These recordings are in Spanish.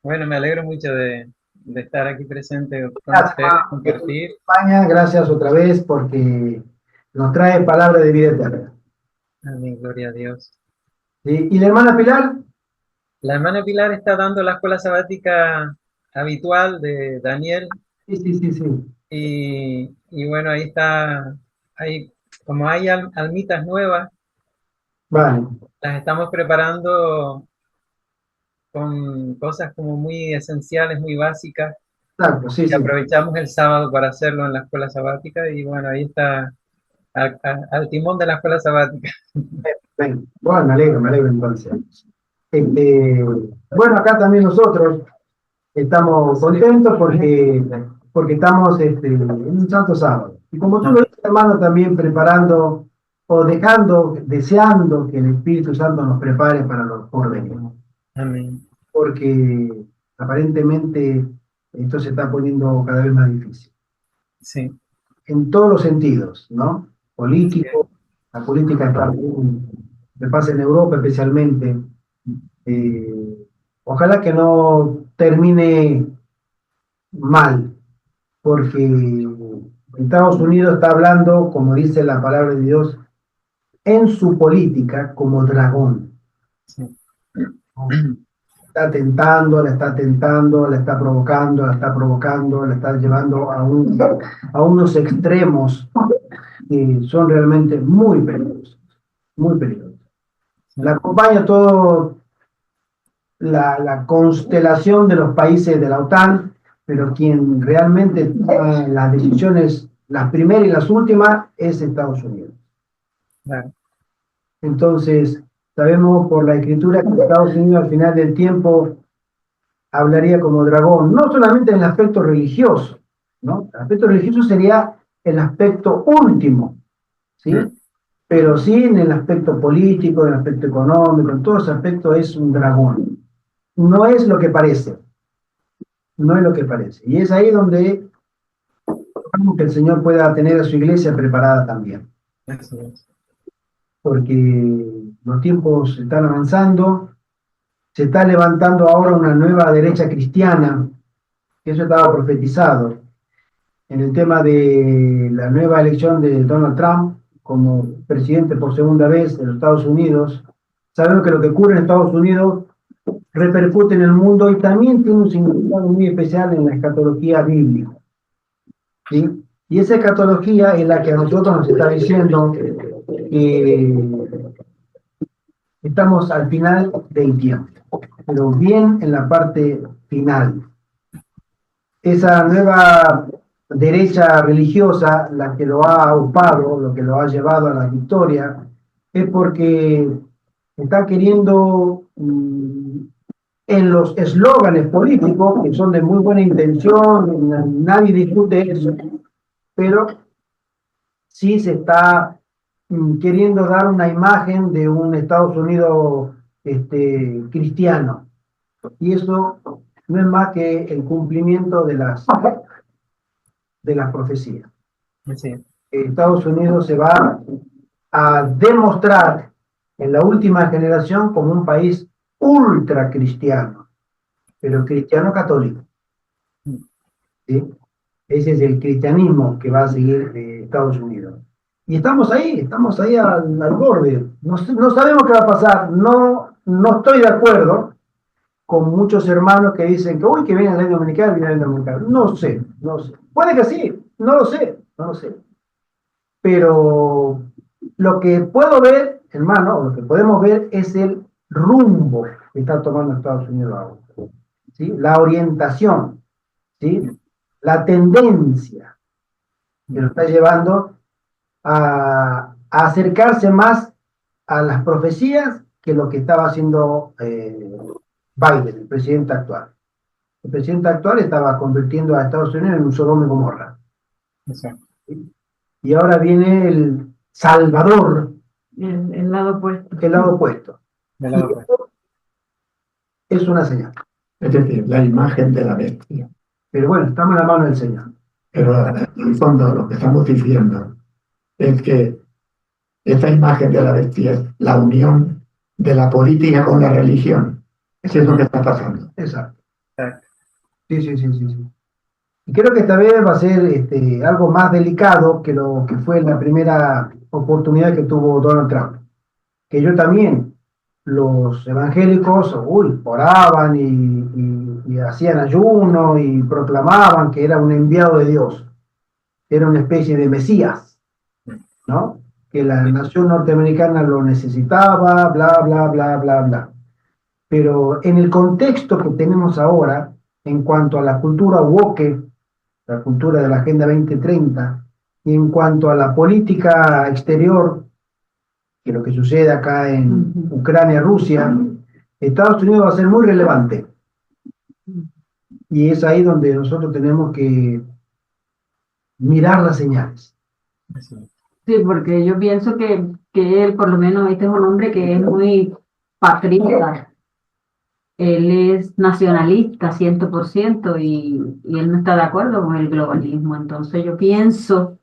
Bueno, me alegro mucho de estar aquí presente con Gracias, ustedes, hermano, que tú compartir. España, gracias otra vez porque nos trae palabra de vida eterna. Amén, gloria a Dios. ¿Sí? ¿Y la hermana Pilar? La hermana Pilar está dando la escuela sabática habitual de Daniel Sí, sí, sí, sí. y bueno, ahí está, como hay almitas nuevas, Vale, las estamos preparando con cosas como muy esenciales, muy básicas, exacto, sí, y sí. aprovechamos el sábado para hacerlo en la escuela sabática y bueno, ahí está al timón de la escuela sabática. Ven. Bueno, me alegro entonces. Bueno, acá también nosotros estamos contentos porque estamos en un santo sábado. Y como tú lo Amén. dices, hermano, también preparando o dejando, deseando que el Espíritu Santo nos prepare para los porvenir. Amén. Porque aparentemente esto se está poniendo cada vez más difícil, Sí, en todos los sentidos, ¿no? así es. Político, la política está, me pasa en Europa especialmente. eh, Ojalá que no termine mal, porque Estados Unidos está hablando, como dice la palabra de Dios, en su política como dragón, Sí. ¿no? Está tentando, la está tentando, la está provocando, la está provocando, la está llevando a unos extremos que son realmente muy peligrosos, muy peligrosos. La Sí. acompaña todo la constelación de los países de la OTAN, pero quien realmente toma las decisiones, las primeras y las últimas, es Estados Unidos. Claro. Entonces, sabemos por la escritura que Estados Unidos al final del tiempo hablaría como dragón, no solamente en el aspecto religioso, ¿no? El aspecto religioso sería el aspecto último, ¿sí? Mm. Pero sí en el aspecto político, en el aspecto económico, en todo ese aspecto es un dragón. No es lo que parece, no es lo que parece. Y es ahí donde esperamos que el Señor pueda tener a su iglesia preparada también, Así es. porque los tiempos están avanzando, se está levantando ahora una nueva derecha cristiana, que eso estaba profetizado en el tema de la nueva elección de Donald Trump como presidente por segunda vez de los Estados Unidos. Sabemos que lo que ocurre en Estados Unidos repercute en el mundo y también tiene un significado muy especial en la escatología bíblica, ¿sí? Y esa escatología es la que a nosotros nos está diciendo que estamos al final del tiempo, pero bien en la parte final. Esa nueva derecha religiosa, la que lo ha upado, lo que lo ha llevado a la victoria, es porque está queriendo en los eslóganes políticos, que son de muy buena intención, nadie discute eso, pero sí se está queriendo dar una imagen de un Estados Unidos cristiano. Y eso no es más que el cumplimiento de las profecías. Así es. Estados Unidos se va a demostrar en la última generación como un país ultra cristiano, pero cristiano católico, Mm. ¿sí? Ese es el cristianismo que va a seguir Estados Unidos. Y estamos ahí al borde. No, no sabemos qué va a pasar. No, no estoy de acuerdo con muchos hermanos que dicen que, uy, que viene la ley dominical, viene la ley dominical. No sé, no sé. Puede que sí, no lo sé, no lo sé. Pero lo que puedo ver, hermano, o lo que podemos ver es el rumbo que está tomando Estados Unidos ahora, ¿sí? La orientación, ¿sí? Mm. La tendencia que lo Mm. está llevando a acercarse más a las profecías que lo que estaba haciendo Biden, el presidente actual. El presidente actual estaba convirtiendo a Estados Unidos en un Sodoma y Gomorra, Exacto. ¿sí? Y ahora viene el Salvador, El lado opuesto. el lado opuesto. Me Y la otra. eso es una señal. Es decir, la imagen de la bestia. Pero bueno, estamos en la mano del Señor. Pero en el fondo lo que estamos diciendo es que esta imagen de la bestia es la unión de la política con la religión. Eso es lo que está pasando. Exacto. Exacto. Sí, sí, sí, sí, sí. Y creo que esta vez va a ser algo más delicado que lo que fue la primera oportunidad que tuvo Donald Trump. Que yo también, los evangélicos, uy, oraban y hacían ayuno y proclamaban que era un enviado de Dios, era una especie de Mesías, ¿no? Que la Sí, nación norteamericana lo necesitaba, bla, bla, bla, bla, bla. Pero en el contexto que tenemos ahora, en cuanto a la cultura woke, la cultura de la Agenda 2030, y en cuanto a la política exterior, que lo que sucede acá en Ucrania, Rusia, Estados Unidos va a ser muy relevante. Y es ahí donde nosotros tenemos que mirar las señales. así es. Sí, porque yo pienso que él, por lo menos, este es un hombre que es muy patriota. Él es nacionalista 100% y él no está de acuerdo con el globalismo. Entonces yo pienso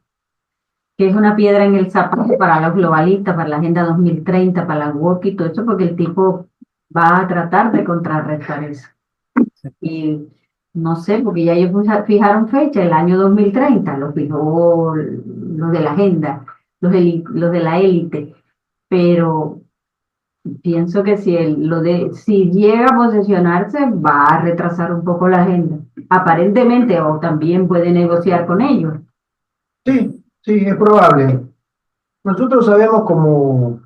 que es una piedra en el zapato para los globalistas, para la Agenda 2030, para la WOC y todo eso, porque el tipo va a tratar de contrarrestar eso. Y no sé, porque ya ellos fijaron fecha, el año 2030, lo fijó los de la agenda, los de la élite, pero pienso que si llega a posesionarse, va a retrasar un poco la agenda, aparentemente, o también puede negociar con ellos. Sí, sí, es probable. Nosotros sabemos como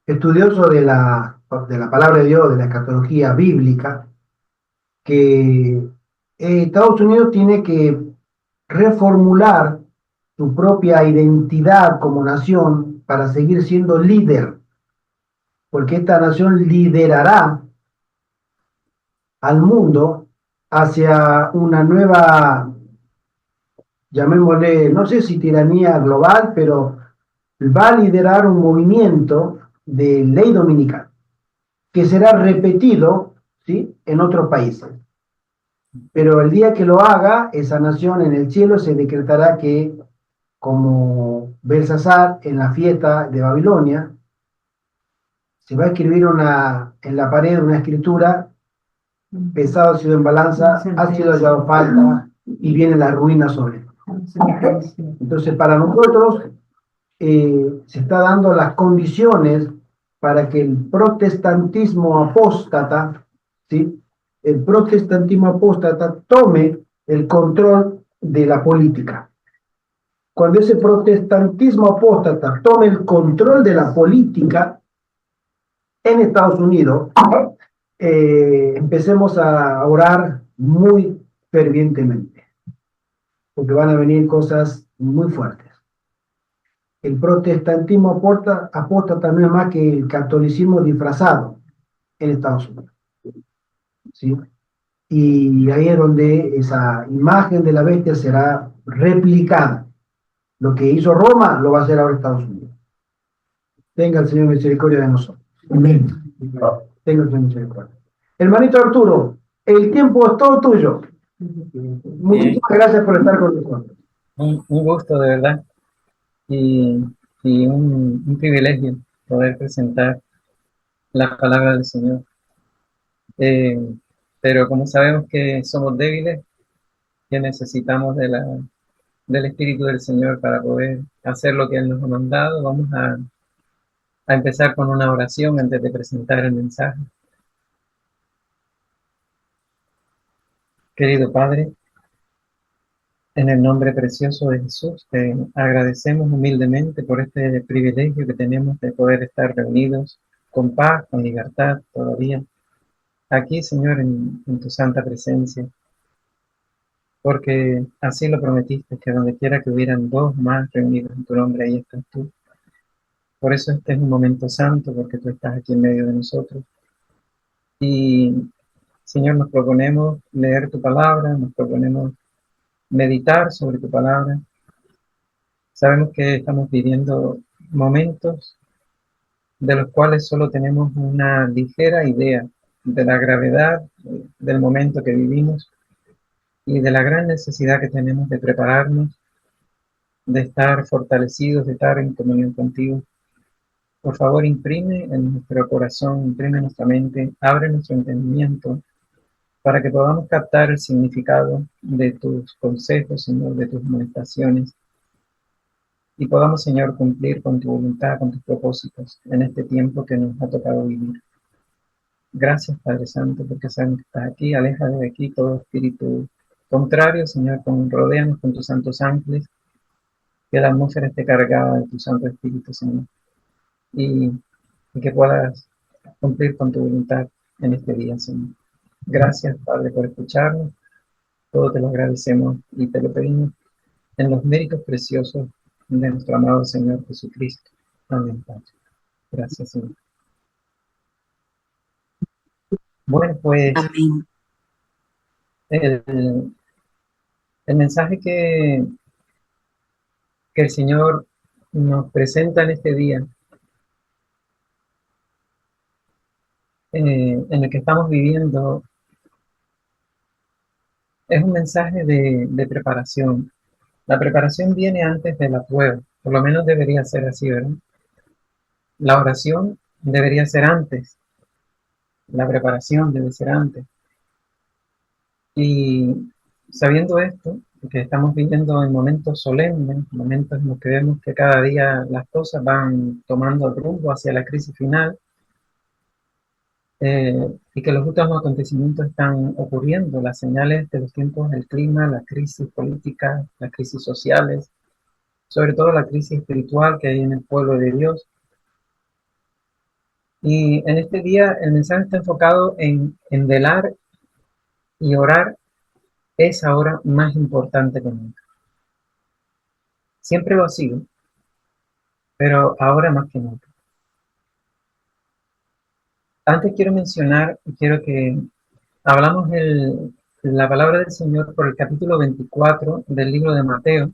estudiosos de la palabra de Dios, de la escatología bíblica, que Estados Unidos tiene que reformular su propia identidad como nación para seguir siendo líder, porque esta nación liderará al mundo hacia una nueva, llamémosle, no sé si tiranía global, pero va a liderar un movimiento de ley dominical que será repetido, ¿sí?, en otros países. Pero el día que lo haga, esa nación en el cielo se decretará que, como Belsasar en la fiesta de Babilonia, se va a escribir en la pared una escritura: pesado ha sido en balanza, ha sido hallado falta, y viene la ruina sobre él. Entonces, para nosotros se está dando las condiciones para que el protestantismo apóstata, ¿sí?, el protestantismo apóstata tome el control de la política. Cuando ese protestantismo apóstata tome el control de la política en Estados Unidos, empecemos a orar muy fervientemente, porque van a venir cosas muy fuertes. El protestantismo apóstata no es más que el catolicismo disfrazado en Estados Unidos, ¿sí? Y ahí es donde esa imagen de la bestia será replicada. Lo que hizo Roma lo va a hacer ahora Estados Unidos. Tenga el Señor misericordia de nosotros. Amén. Tenga el Señor misericordia. Hermanito Arturo, el tiempo es todo tuyo. Bien, Muchísimas gracias por estar con nosotros. un gusto de verdad y, y un privilegio poder presentar la palabra del Señor. Eh, pero como sabemos que somos débiles, que necesitamos del Espíritu del Señor para poder hacer lo que Él nos ha mandado, vamos a empezar con una oración antes de presentar el mensaje. Querido Padre, en el nombre precioso de Jesús, te agradecemos humildemente por este privilegio que tenemos de poder estar reunidos con paz, con libertad todavía, aquí, Señor, en tu santa presencia, porque así lo prometiste, que donde quiera que hubieran dos más reunidos en tu nombre, ahí estás tú. Por eso este es un momento santo, porque tú estás aquí en medio de nosotros. Y, Señor, nos proponemos leer tu palabra, nos proponemos meditar sobre tu palabra. Sabemos que estamos viviendo momentos de los cuales solo tenemos una ligera idea de la gravedad del momento que vivimos y de la gran necesidad que tenemos de prepararnos, de estar fortalecidos, de estar en comunión contigo. Por favor, imprime en nuestro corazón, imprime en nuestra mente, abre nuestro entendimiento para que podamos captar el significado de tus consejos, Señor, de tus amonestaciones, y podamos, Señor, cumplir con tu voluntad, con tus propósitos en este tiempo que nos ha tocado vivir. Gracias, Padre Santo, porque sabemos que estás aquí. Aleja de aquí todo espíritu contrario, Señor, rodéanos con tus santos ángeles, que la atmósfera esté cargada de tu Santo Espíritu, Señor, y que puedas cumplir con tu voluntad en este día, Señor. Gracias, Padre, por escucharnos. Todo te lo agradecemos y te lo pedimos en los méritos preciosos de nuestro amado Señor Jesucristo. Amén, Padre. Gracias, Señor. Bueno, pues Amén. el mensaje que el Señor nos presenta en este día, en el que estamos viviendo, es un mensaje de preparación. La preparación viene antes de la prueba, por lo menos debería ser así, ¿verdad? La oración debería ser antes, la preparación debe ser antes. Y sabiendo esto, que estamos viviendo en momentos solemnes, momentos en los que vemos que cada día las cosas van tomando el rumbo hacia la crisis final, y que los últimos acontecimientos están ocurriendo, las señales de los tiempos del clima, la crisis política, las crisis sociales, sobre todo la crisis espiritual que hay en el pueblo de Dios. Y en este día el mensaje está enfocado en velar y orar es ahora más importante que nunca. Siempre lo ha sido, pero ahora más que nunca. Antes quiero que hablamos la palabra del Señor por el capítulo 24 del libro de Mateo.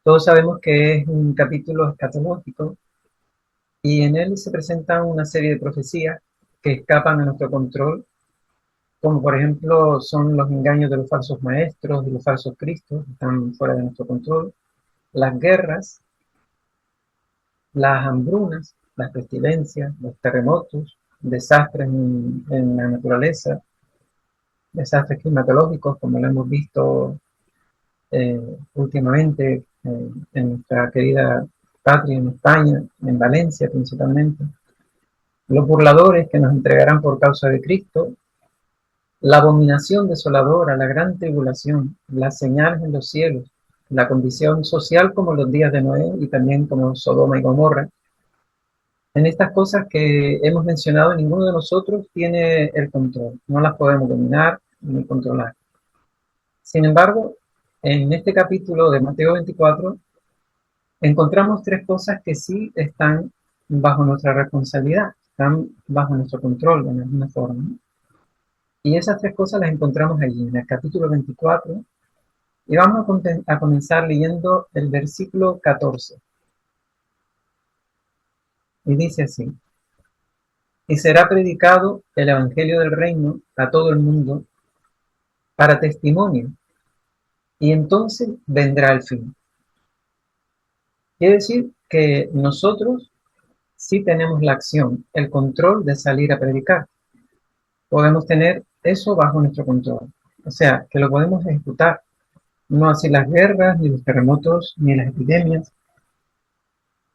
Todos sabemos que es un capítulo escatológico y en él se presentan una serie de profecías que escapan a nuestro control, como por ejemplo son los engaños de los falsos maestros y los falsos cristos, que están fuera de nuestro control, las guerras, las hambrunas, las pestilencias, los terremotos, desastres en la naturaleza, desastres climatológicos, como lo hemos visto últimamente en nuestra querida patria, en España, en Valencia principalmente, los burladores que nos entregarán por causa de Cristo, la abominación desoladora, la gran tribulación, las señales en los cielos, la condición social como los días de Noé y también como Sodoma y Gomorra. En estas cosas que hemos mencionado, ninguno de nosotros tiene el control, no las podemos dominar ni controlar. Sin embargo, en este capítulo de Mateo 24, encontramos tres cosas que sí están bajo nuestra responsabilidad, están bajo nuestro control de alguna forma. Y esas tres cosas las encontramos allí, en el capítulo 24, y vamos a comenzar leyendo el versículo 14. Y dice así: y será predicado el evangelio del reino a todo el mundo para testimonio, y entonces vendrá el fin. Quiere decir que nosotros sí tenemos la acción, el control de salir a predicar. Podemos tener eso bajo nuestro control, o sea, que lo podemos ejecutar, no así las guerras, ni los terremotos, ni las epidemias,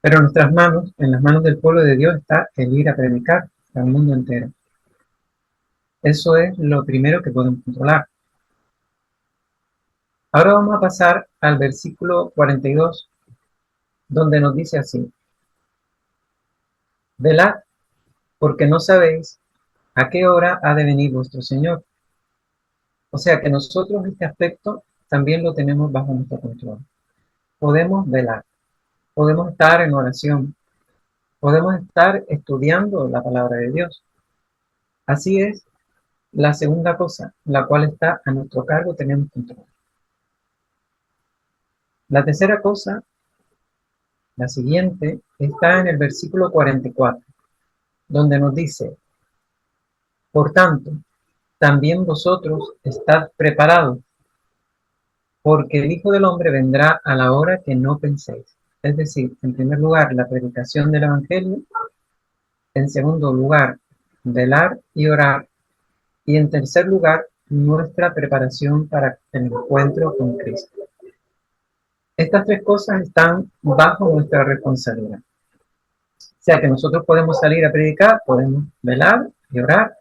pero en nuestras manos, en las manos del pueblo de Dios, está el ir a predicar al mundo entero. Eso es lo primero que podemos controlar. Ahora vamos a pasar al versículo 42, donde nos dice así: velad, porque no sabéis a qué hora ha de venir vuestro Señor. O sea que nosotros este aspecto también lo tenemos bajo nuestro control. Podemos velar, podemos estar en oración, podemos estar estudiando la palabra de Dios. Así es la segunda cosa, la cual está a nuestro cargo, tenemos control. La tercera cosa, la siguiente, está en el versículo 44, donde nos dice: por tanto, también vosotros estad preparados, porque el Hijo del Hombre vendrá a la hora que no penséis. Es decir, en primer lugar, la predicación del Evangelio. En segundo lugar, velar y orar. Y en tercer lugar, nuestra preparación para el encuentro con Cristo. Estas tres cosas están bajo nuestra responsabilidad. O sea que nosotros podemos salir a predicar, podemos velar y orar,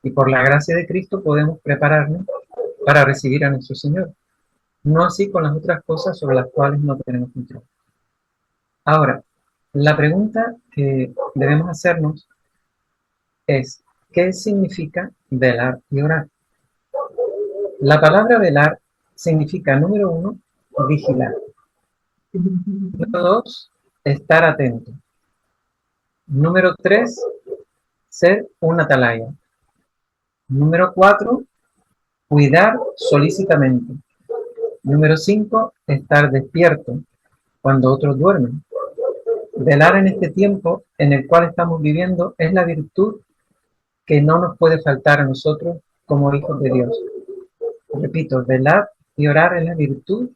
y por la gracia de Cristo podemos prepararnos para recibir a nuestro Señor. No así con las otras cosas sobre las cuales no tenemos control. Ahora, la pregunta que debemos hacernos es, ¿qué significa velar y orar? La palabra velar significa, número 1, vigilar. Número 2, estar atento. Número 3, ser un atalaya. Número 4, cuidar solícitamente. Número 5, estar despierto cuando otros duermen. Velar en este tiempo en el cual estamos viviendo es la virtud que no nos puede faltar a nosotros como hijos de Dios. Repito, velar y orar es la virtud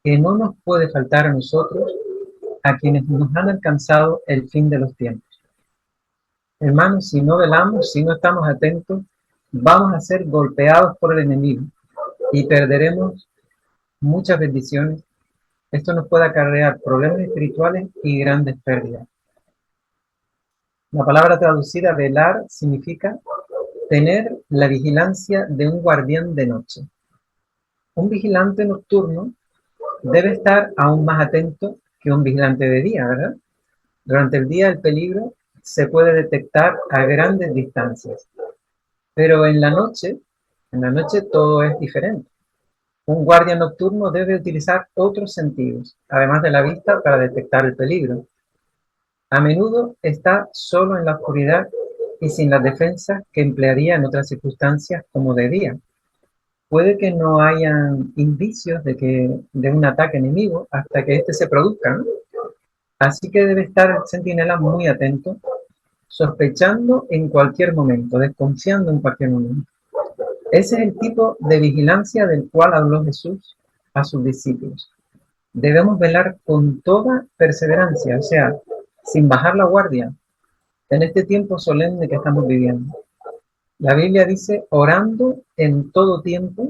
que no nos puede faltar a nosotros, a quienes nos han alcanzado el fin de los tiempos. Hermanos, si no velamos, si no estamos atentos, vamos a ser golpeados por el enemigo y perderemos muchas bendiciones. Esto nos puede acarrear problemas espirituales y grandes pérdidas. La palabra traducida velar significa tener la vigilancia de un guardián de noche. Un vigilante nocturno debe estar aún más atento que un vigilante de día, ¿verdad? Durante el día el peligro se puede detectar a grandes distancias, pero en la noche todo es diferente. Un guardia nocturno debe utilizar otros sentidos, además de la vista, para detectar el peligro. A menudo está solo en la oscuridad y sin las defensas que emplearía en otras circunstancias como de día. Puede que no hayan indicios de un ataque enemigo hasta que éste se produzca, ¿no? Así que debe estar el centinela muy atento, sospechando en cualquier momento, desconfiando en cualquier momento. Ese es el tipo de vigilancia del cual habló Jesús a sus discípulos. Debemos velar con toda perseverancia, o sea, sin bajar la guardia, en este tiempo solemne que estamos viviendo. La Biblia dice, orando en todo tiempo,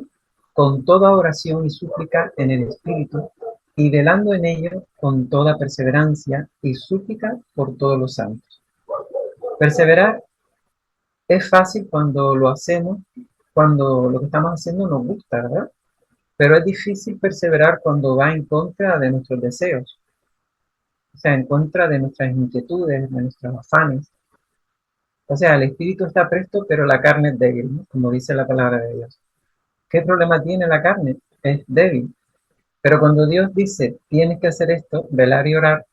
con toda oración y súplica en el Espíritu, y velando en ello con toda perseverancia y súplica por todos los santos. Perseverar es fácil cuando lo hacemos, cuando lo que estamos haciendo nos gusta, ¿verdad? Pero es difícil perseverar cuando va en contra de nuestros deseos, o sea, en contra de nuestras inquietudes, de nuestros afanes. O sea, el espíritu está presto, pero la carne es débil, ¿no? Como dice la palabra de Dios. ¿Qué problema tiene la carne? Es débil. Pero cuando Dios dice, tienes que hacer esto, velar y orar,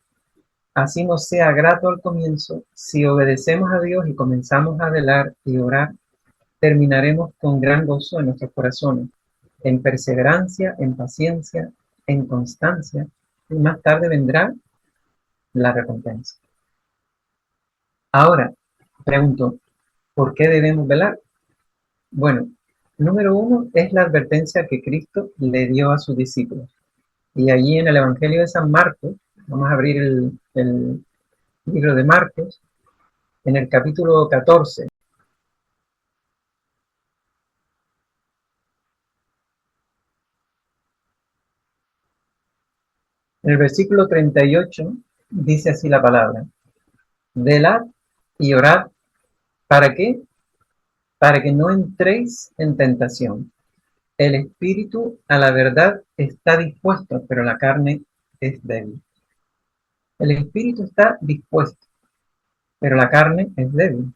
así nos sea grato al comienzo, si obedecemos a Dios y comenzamos a velar y orar, terminaremos con gran gozo en nuestros corazones, en perseverancia, en paciencia, en constancia, y más tarde vendrá la recompensa. Ahora, pregunto, ¿por qué debemos velar? Bueno, número 1 es la advertencia que Cristo le dio a sus discípulos. Y allí en el Evangelio de San Marcos, vamos a abrir el libro de Marcos, en el capítulo 14. En el versículo 38 dice así la palabra: velad y orad, ¿para qué? Para que no entréis en tentación. El espíritu a la verdad está dispuesto, pero la carne es débil. El espíritu está dispuesto, pero la carne es débil.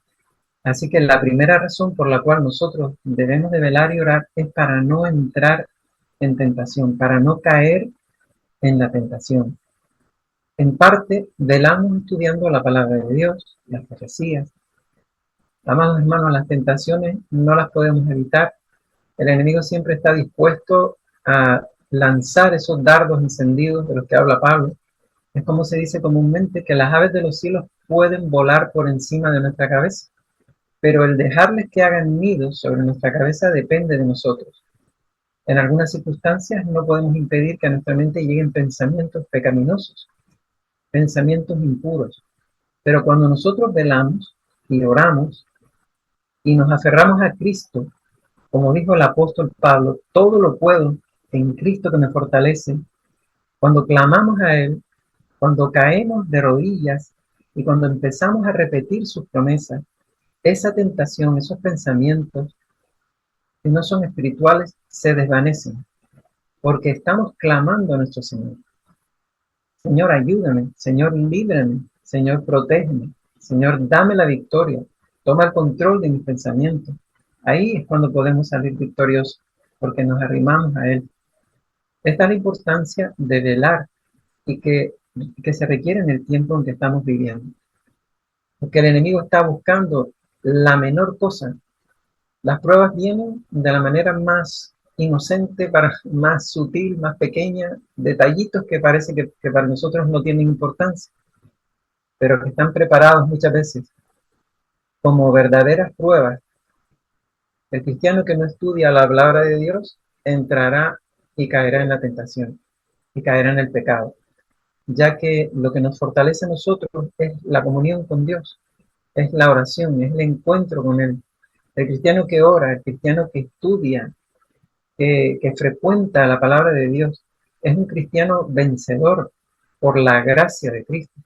Así que la primera razón por la cual nosotros debemos de velar y orar es para no entrar en tentación, para no caer en la tentación. En parte, velamos estudiando la palabra de Dios, las profecías. Amados hermanos, las tentaciones no las podemos evitar. El enemigo siempre está dispuesto a lanzar esos dardos encendidos de los que habla Pablo. Es como se dice comúnmente que las aves de los cielos pueden volar por encima de nuestra cabeza, pero el dejarles que hagan nidos sobre nuestra cabeza depende de nosotros. En algunas circunstancias no podemos impedir que a nuestra mente lleguen pensamientos pecaminosos, pensamientos impuros, pero cuando nosotros velamos y oramos, y nos aferramos a Cristo, como dijo el apóstol Pablo, todo lo puedo en Cristo que me fortalece, cuando clamamos a Él, cuando caemos de rodillas y cuando empezamos a repetir sus promesas, esa tentación, esos pensamientos que no son espirituales, se desvanecen, porque estamos clamando a nuestro Señor. Señor, ayúdame, Señor, líbrame, Señor, protégeme, Señor, dame la victoria, toma el control de mis pensamientos. Ahí es cuando podemos salir victoriosos, porque nos arrimamos a Él. Esta es la importancia de velar y que se requiere en el tiempo en que estamos viviendo. Porque el enemigo está buscando la menor cosa. Las pruebas vienen de la manera más inocente, más sutil, más pequeña, detallitos que parece que para nosotros no tienen importancia, pero que están preparados muchas veces como verdaderas pruebas. El cristiano que no estudia la palabra de Dios entrará y caerá en la tentación y caerá en el pecado, ya que lo que nos fortalece a nosotros es la comunión con Dios, es la oración, es el encuentro con Él. El cristiano que ora, el cristiano que estudia, que frecuenta la palabra de Dios, es un cristiano vencedor por la gracia de Cristo.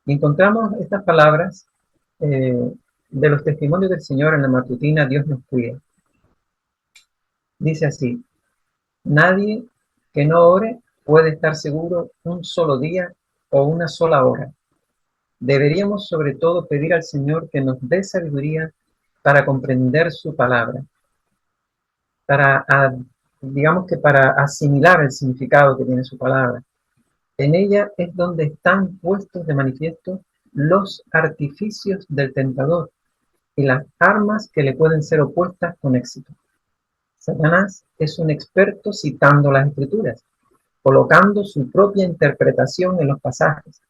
Y encontramos estas palabras de los testimonios del Señor en la matutina, Dios nos cuida. Dice así: nadie que no ore puede estar seguro un solo día o una sola hora. Deberíamos sobre todo pedir al Señor que nos dé sabiduría para comprender su palabra, digamos que para asimilar el significado que tiene su palabra. En ella es donde están puestos de manifiesto los artificios del tentador y las armas que le pueden ser opuestas con éxito. Satanás es un experto citando las Escrituras, colocando su propia interpretación en los pasajes,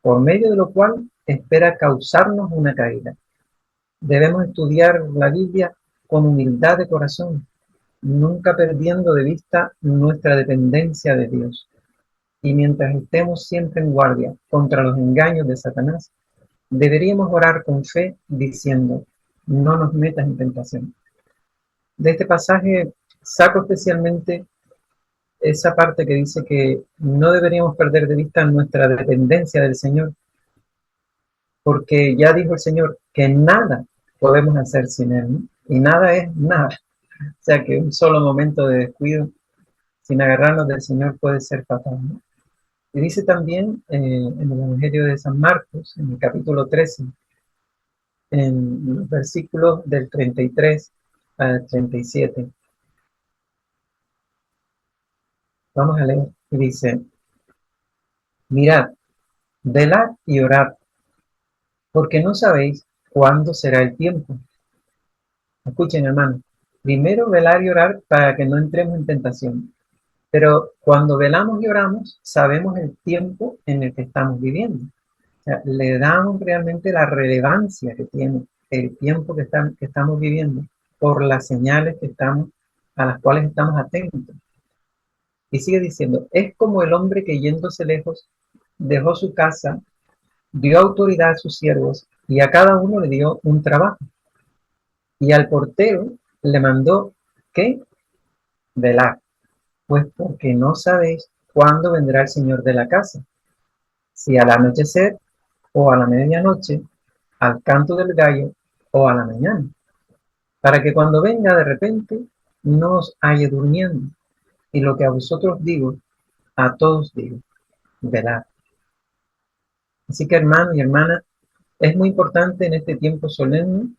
por medio de lo cual espera causarnos una caída. Debemos estudiar la Biblia con humildad de corazón, nunca perdiendo de vista nuestra dependencia de Dios. Y mientras estemos siempre en guardia contra los engaños de Satanás, deberíamos orar con fe diciendo: no nos metas en tentación. De este pasaje saco especialmente esa parte que dice que no deberíamos perder de vista nuestra dependencia del Señor, porque ya dijo el Señor que nada podemos hacer sin Él, ¿no? Y nada es nada. O sea que un solo momento de descuido sin agarrarnos del Señor puede ser fatal, ¿no? Y dice también en el Evangelio de San Marcos, en el capítulo 13, en los versículos del 33 al 37. Vamos a leer. Y dice: mirad, velad y orad, porque no sabéis cuándo será el tiempo. Escuchen, hermanos. Primero velar y orar para que no entremos en tentación. Pero cuando velamos y oramos, sabemos el tiempo en el que estamos viviendo. O sea, le damos realmente la relevancia que tiene el tiempo que estamos viviendo por las señales a las cuales estamos atentos. Y sigue diciendo: es como el hombre que yéndose lejos dejó su casa, dio autoridad a sus siervos y a cada uno le dio un trabajo. Y al portero le mandó que velar, pues porque no sabéis cuándo vendrá el Señor de la casa, si al anochecer o a la medianoche, al canto del gallo o a la mañana, para que cuando venga de repente no os halle durmiendo. Y lo que a vosotros digo, a todos digo: velad. Así que, hermano y hermana, es muy importante en este tiempo solemne,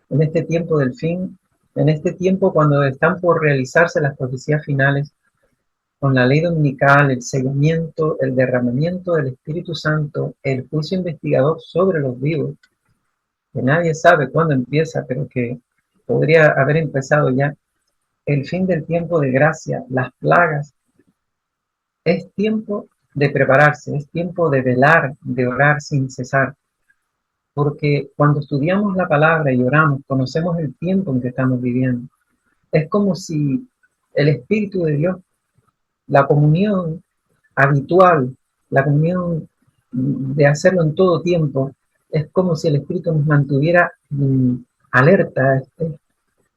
en este tiempo del fin, en este tiempo cuando están por realizarse las profecías finales, con la ley dominical, el sellamiento, el derramamiento del Espíritu Santo, el juicio investigador sobre los vivos, que nadie sabe cuándo empieza, pero que podría haber empezado ya, el fin del tiempo de gracia, las plagas. Es tiempo de prepararse, es tiempo de velar, de orar sin cesar, porque cuando estudiamos la palabra y oramos, conocemos el tiempo en que estamos viviendo. Es como si el Espíritu de Dios, la comunión habitual, la comunión de hacerlo en todo tiempo, es como si el Espíritu nos mantuviera alerta,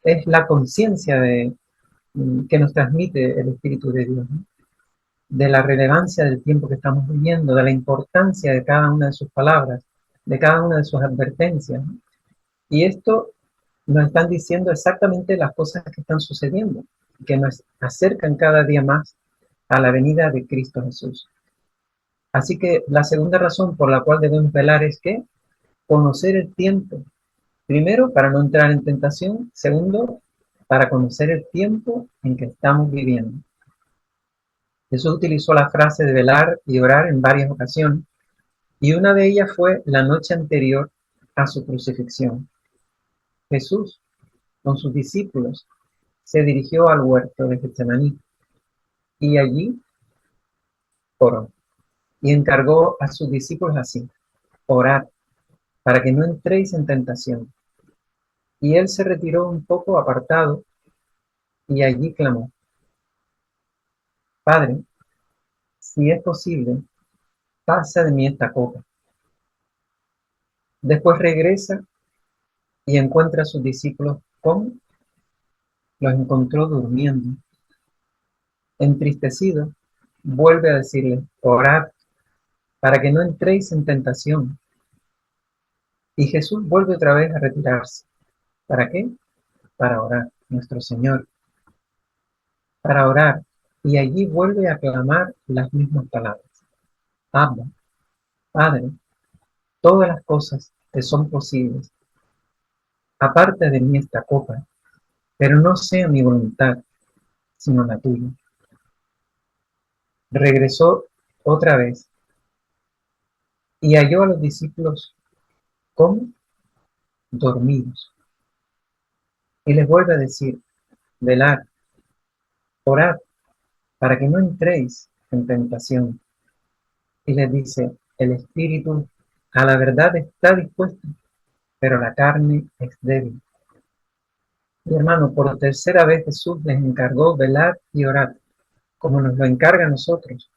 es la conciencia que nos transmite el Espíritu de Dios, ¿no? De la relevancia del tiempo que estamos viviendo, de la importancia de cada una de sus palabras, de cada una de sus advertencias, ¿no? Y esto nos están diciendo exactamente las cosas que están sucediendo, que nos acercan cada día más a la venida de Cristo Jesús. Así que la segunda razón por la cual debemos velar es que conocer el tiempo. Primero, para no entrar en tentación. Segundo, para conocer el tiempo en que estamos viviendo. Jesús utilizó la frase de velar y orar en varias ocasiones, y una de ellas fue la noche anterior a su crucifixión. Jesús, con sus discípulos, se dirigió al huerto de Getsemaní, y allí oró, y encargó a sus discípulos así: orad, para que no entréis en tentación. Y él se retiró un poco apartado, y allí clamó: Padre, si es posible, pasa de mí esta copa. Después regresa y encuentra a sus discípulos. ¿Cómo? Los encontró durmiendo. Entristecido, vuelve a decirles: orad, para que no entréis en tentación. Y Jesús vuelve otra vez a retirarse. ¿Para qué? Para orar, nuestro Señor. Para orar. Y allí vuelve a clamar las mismas palabras: Abba, Padre, todas las cosas te son posibles. Aparte de mí esta copa, pero no sea mi voluntad, sino la tuya. Regresó otra vez y halló a los discípulos, ¿cómo? Dormidos. Y les vuelve a decir: velad, orad, para que no entréis en tentación. Y les dice: el espíritu a la verdad está dispuesto, pero la carne es débil. Mi hermano, por tercera vez Jesús les encargó velar y orar, como nos lo encarga a nosotros.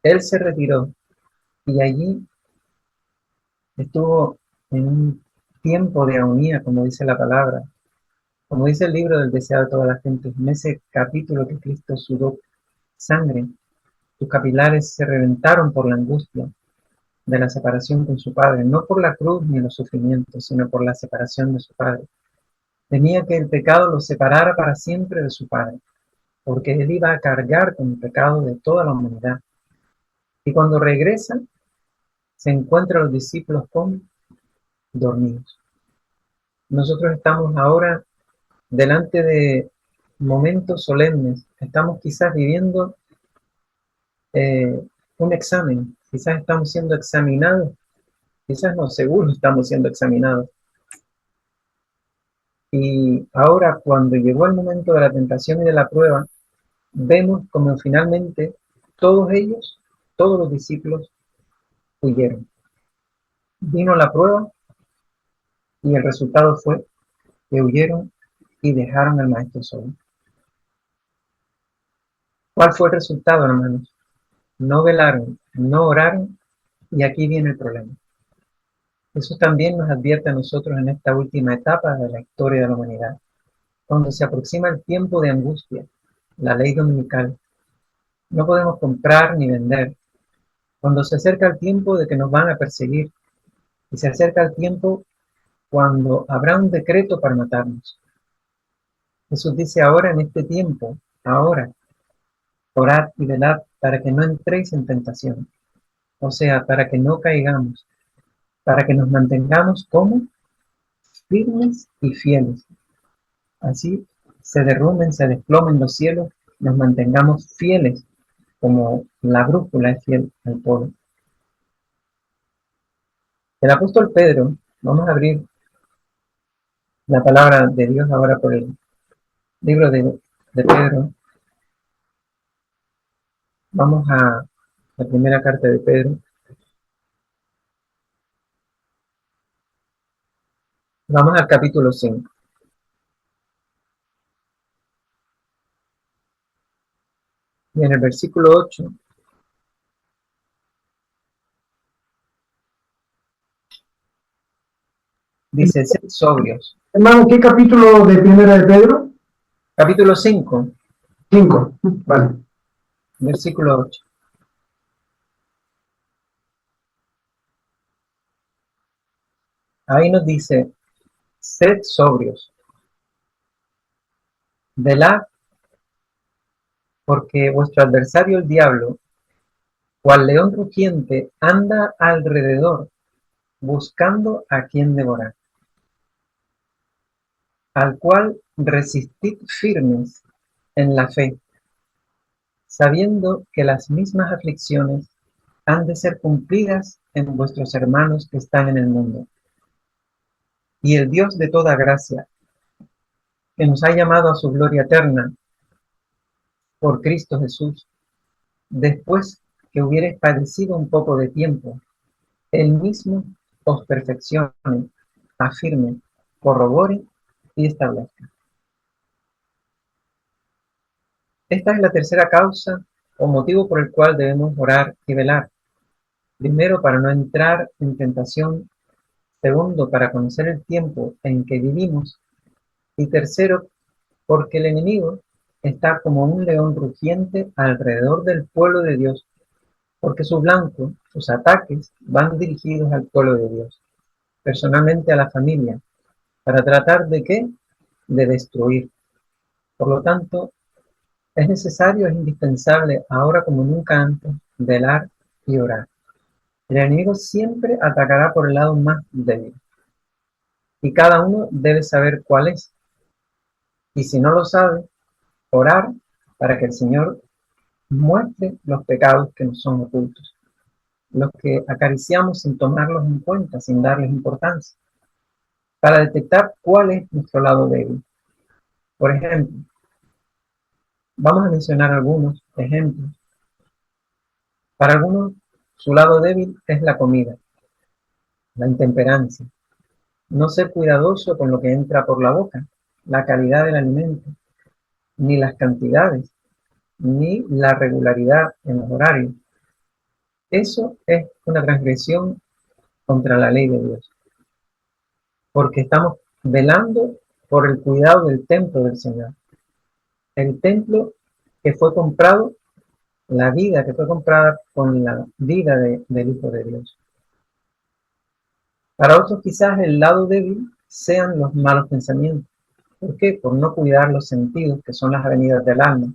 Él se retiró y allí estuvo en un tiempo de agonía, como dice la palabra, como dice el libro del deseado de todas las gentes. En ese capítulo que Cristo sudó sangre, sus capilares se reventaron por la angustia de la separación con su Padre, no por la cruz ni los sufrimientos, sino por la separación de su Padre. Temía que el pecado lo separara para siempre de su Padre, porque él iba a cargar con el pecado de toda la humanidad. Y cuando regresa, se encuentra a los discípulos como dormidos. Nosotros estamos ahora delante de momentos solemnes. Estamos quizás viviendo un examen. Quizás estamos siendo examinados. Quizás no, seguro estamos siendo examinados. Y ahora, cuando llegó el momento de la tentación y de la prueba, vemos como finalmente todos ellos, todos los discípulos, huyeron. Vino la prueba y el resultado fue que huyeron y dejaron al maestro solo. ¿Cuál fue el resultado, hermanos? No velaron, no oraron, y aquí viene el problema. Eso también nos advierte a nosotros en esta última etapa de la historia de la humanidad, cuando se aproxima el tiempo de angustia, la ley dominical. No podemos comprar ni vender. Cuando se acerca el tiempo de que nos van a perseguir, y se acerca el tiempo cuando habrá un decreto para matarnos. Jesús dice: ahora, en este tiempo, ahora, orad y velad para que no entréis en tentación. O sea, para que no caigamos, para que nos mantengamos como firmes y fieles. Así se derrumben, se desplomen los cielos, nos mantengamos fieles, como la brújula es fiel al polo. El apóstol Pedro, vamos a abrir la palabra de Dios ahora por el libro de Pedro. Vamos a la primera carta de Pedro. Vamos al capítulo 5. Y en el versículo 8 dice: sed sobrios Hermano, ¿qué capítulo de Primera de Pedro? Capítulo 5, 5. Vale. versículo 8. Ahí nos dice, sed sobrios, velad, porque vuestro adversario el diablo, cual león rugiente, anda alrededor, buscando a quien devorar, al cual resistid firmes en la fe, sabiendo que las mismas aflicciones han de ser cumplidas en vuestros hermanos que están en el mundo. Y el Dios de toda gracia, que nos ha llamado a su gloria eterna por Cristo Jesús, después que hubiereis padecido un poco de tiempo, Él mismo os perfeccione, afirme, corrobore y establezca. Esta es la tercera causa o motivo por el cual debemos orar y velar. Primero, para no entrar en tentación. Segundo, para conocer el tiempo en que vivimos. Y tercero, porque el enemigo está como un león rugiente alrededor del pueblo de Dios, porque su blanco, sus ataques van dirigidos al pueblo de Dios, personalmente a la familia, para tratar de ¿qué? De destruir. Por lo tanto, es necesario, es indispensable, ahora como nunca antes, velar y orar. El enemigo siempre atacará por el lado más débil, y cada uno debe saber cuál es. Y si no lo sabe, orar para que el Señor muestre los pecados que nos son ocultos, los que acariciamos sin tomarlos en cuenta, sin darles importancia, para detectar cuál es nuestro lado débil. Por ejemplo, vamos a mencionar algunos ejemplos. Para algunos, su lado débil es la comida, la intemperancia, no ser cuidadoso con lo que entra por la boca, la calidad del alimento, ni las cantidades, ni la regularidad en los horarios. Eso es una transgresión contra la ley de Dios, porque estamos velando por el cuidado del templo del Señor. El templo que fue comprado, la vida que fue comprada con la vida del Hijo de Dios. Para otros quizás el lado débil sean los malos pensamientos. ¿Por qué? Por no cuidar los sentidos, que son las avenidas del alma.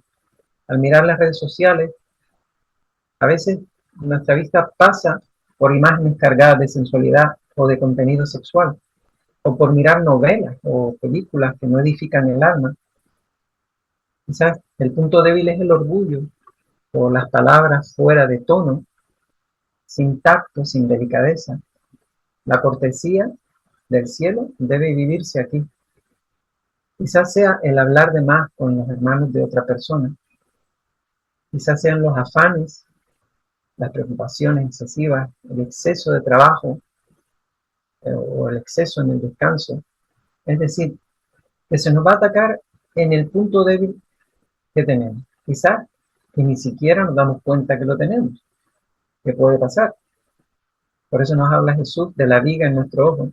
Al mirar las redes sociales, a veces nuestra vista pasa por imágenes cargadas de sensualidad o de contenido sexual, o por mirar novelas o películas que no edifican el alma. Quizás el punto débil es el orgullo o las palabras fuera de tono, sin tacto, sin delicadeza. La cortesía del cielo debe vivirse aquí. Quizás sea el hablar de más con los hermanos de otra persona. Quizás sean los afanes, las preocupaciones excesivas, el exceso de trabajo o el exceso en el descanso. Es decir, que se nos va a atacar en el punto débil que tenemos. Quizás que ni siquiera nos damos cuenta que lo tenemos, que puede pasar. Por eso nos habla Jesús de la viga en nuestro ojo.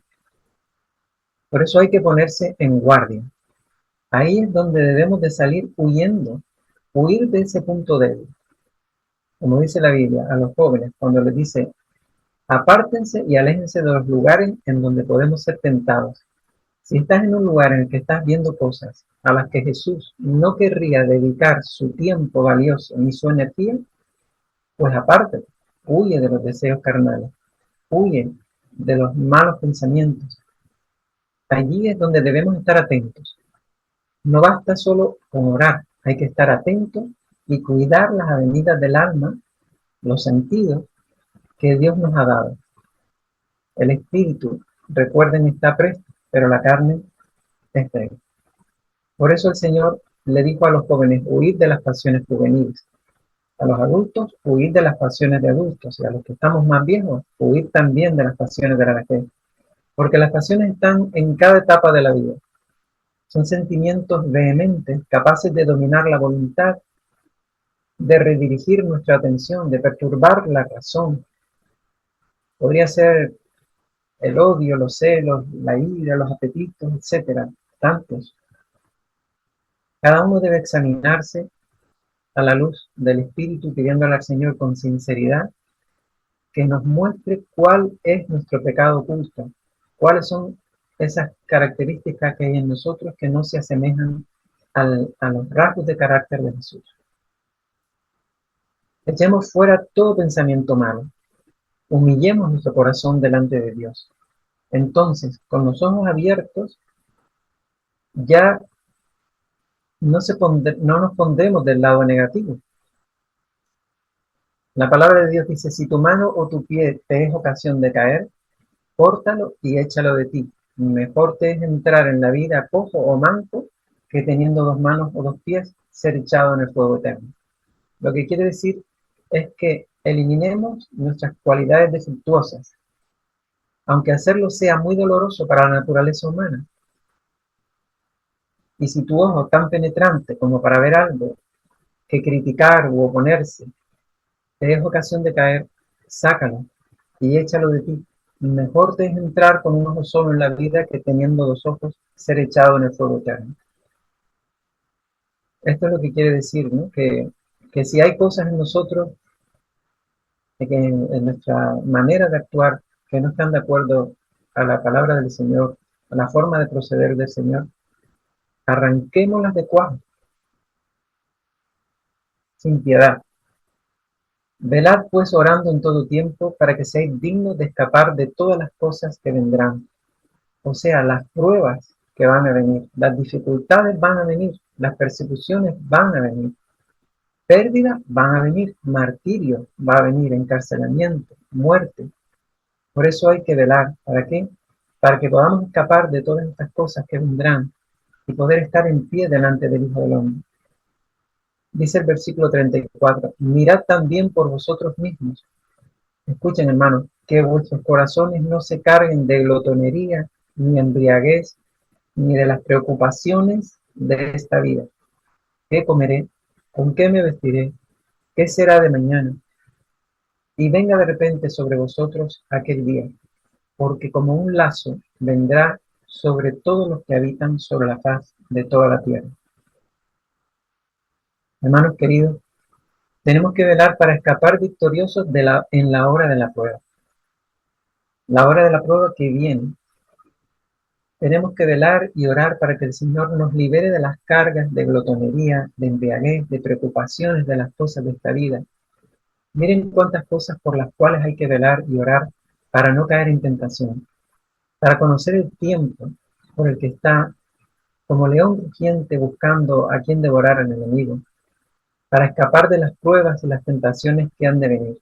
Por eso hay que ponerse en guardia. Ahí es donde debemos de salir huyendo, huir de ese punto débil. Como dice la Biblia a los jóvenes, cuando les dice, apártense y aléjense de los lugares en donde podemos ser tentados. Si estás en un lugar en el que estás viendo cosas a las que Jesús no querría dedicar su tiempo valioso ni su energía, pues apártate, huye de los deseos carnales, huye de los malos pensamientos. Allí es donde debemos estar atentos. No basta solo con orar, hay que estar atentos y cuidar las avenidas del alma, los sentidos que Dios nos ha dado. El espíritu, recuerden, está presto, pero la carne es débil. Por eso el Señor le dijo a los jóvenes, huid de las pasiones juveniles. A los adultos, huid de las pasiones de adultos. Y a los que estamos más viejos, huid también de las pasiones de la vejez. Porque las pasiones están en cada etapa de la vida. Son sentimientos vehementes, capaces de dominar la voluntad, de redirigir nuestra atención, de perturbar la razón. Podría ser el odio, los celos, la ira, los apetitos, etcétera, tantos. Cada uno debe examinarse a la luz del Espíritu, pidiéndole al Señor con sinceridad que nos muestre cuál es nuestro pecado oculto, cuáles son esas características que hay en nosotros que no se asemejan a los rasgos de carácter de Jesús. Echemos fuera todo pensamiento malo, humillemos nuestro corazón delante de Dios. Entonces, con los ojos abiertos, ya no nos pondremos del lado negativo. La palabra de Dios dice, si tu mano o tu pie te es ocasión de caer, córtalo y échalo de ti. Mejor te es entrar en la vida cojo o manco que teniendo dos manos o dos pies ser echado en el fuego eterno. Lo que quiere decir es que eliminemos nuestras cualidades defectuosas, aunque hacerlo sea muy doloroso para la naturaleza humana. Y si tu ojo tan penetrante como para ver algo que criticar u oponerse te es ocasión de caer, sácalo y échalo de ti. Mejor te es entrar con un ojo solo en la vida que teniendo dos ojos ser echado en el fuego eterno. Esto es lo que quiere decir, ¿no? Que si hay cosas en nosotros, que en nuestra manera de actuar, que no están de acuerdo a la palabra del Señor, a la forma de proceder del Señor, arranquémoslas de cuajo, sin piedad. Velad pues orando en todo tiempo para que seáis dignos de escapar de todas las cosas que vendrán. O sea, las pruebas que van a venir, las dificultades van a venir, las persecuciones van a venir, pérdidas van a venir, martirio va a venir, encarcelamiento, muerte. Por eso hay que velar. ¿Para qué? Para que podamos escapar de todas estas cosas que vendrán y poder estar en pie delante del Hijo del Hombre. Dice el versículo 34, mirad también por vosotros mismos. Escuchen, hermanos, que vuestros corazones no se carguen de glotonería, ni embriaguez, ni de las preocupaciones de esta vida. ¿Qué comeré? ¿Con qué me vestiré? ¿Qué será de mañana? Y venga de repente sobre vosotros aquel día, porque como un lazo vendrá sobre todos los que habitan sobre la faz de toda la tierra. Hermanos queridos, tenemos que velar para escapar victoriosos en la hora de la prueba. La hora de la prueba que viene. Tenemos que velar y orar para que el Señor nos libere de las cargas de glotonería, de embriaguez, de preocupaciones de las cosas de esta vida. Miren cuántas cosas por las cuales hay que velar y orar para no caer en tentación, para conocer el tiempo por el que está como león rugiente buscando a quien devorar al enemigo, para escapar de las pruebas y las tentaciones que han de venir,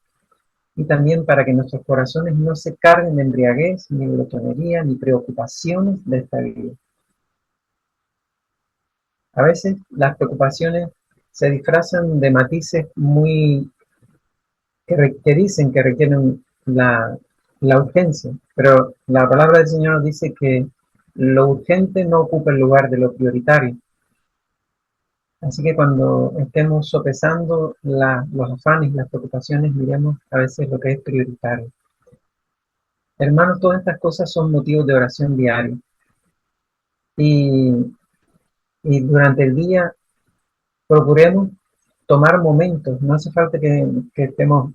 y también para que nuestros corazones no se carguen de embriaguez, ni glotonería, ni preocupaciones de esta vida. A veces las preocupaciones se disfrazan de matices que dicen que requieren la urgencia, pero la palabra del Señor nos dice que lo urgente no ocupa el lugar de lo prioritario. Así que cuando estemos sopesando los afanes, las preocupaciones, miremos a veces lo que es prioritario. Hermanos, todas estas cosas son motivos de oración diario. Y durante el día procuremos tomar momentos. No hace falta que estemos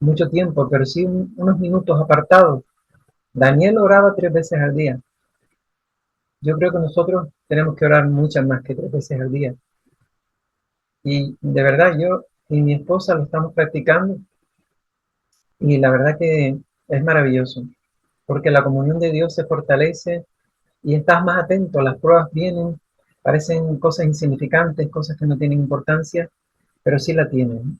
mucho tiempo, pero sí unos minutos apartados. Daniel oraba 3 veces al día. Yo creo que nosotros tenemos que orar muchas más que 3 veces al día. Y de verdad, yo y mi esposa lo estamos practicando y la verdad que es maravilloso, porque la comunión de Dios se fortalece y estás más atento. Las pruebas vienen, parecen cosas insignificantes, cosas que no tienen importancia, pero sí la tienen.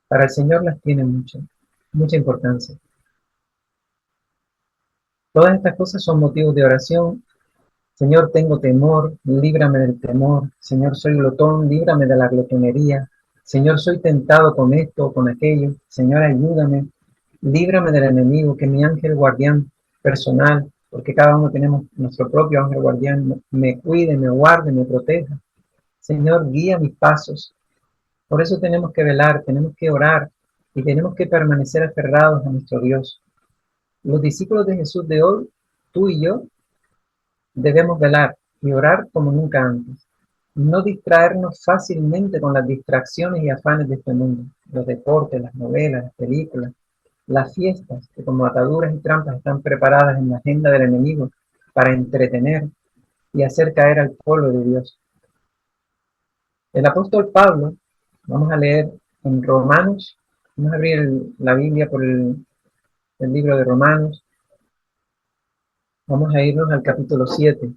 Para el Señor las tiene mucha importancia. Todas estas cosas son motivos de oración. Señor, tengo temor, líbrame del temor. Señor, soy glotón, líbrame de la glotonería. Señor, soy tentado con esto o con aquello. Señor, ayúdame, líbrame del enemigo, que mi ángel guardián personal, porque cada uno tenemos nuestro propio ángel guardián, me cuide, me guarde, me proteja. Señor, guía mis pasos. Por eso tenemos que velar, tenemos que orar y tenemos que permanecer aferrados a nuestro Dios. Los discípulos de Jesús de hoy, tú y yo, debemos velar y orar como nunca antes. No distraernos fácilmente con las distracciones y afanes de este mundo, los deportes, las novelas, las películas, las fiestas, que como ataduras y trampas están preparadas en la agenda del enemigo para entretener y hacer caer al pueblo de Dios. El apóstol Pablo, vamos a leer en Romanos, vamos a abrir la Biblia por el libro de Romanos, vamos a irnos al capítulo 7.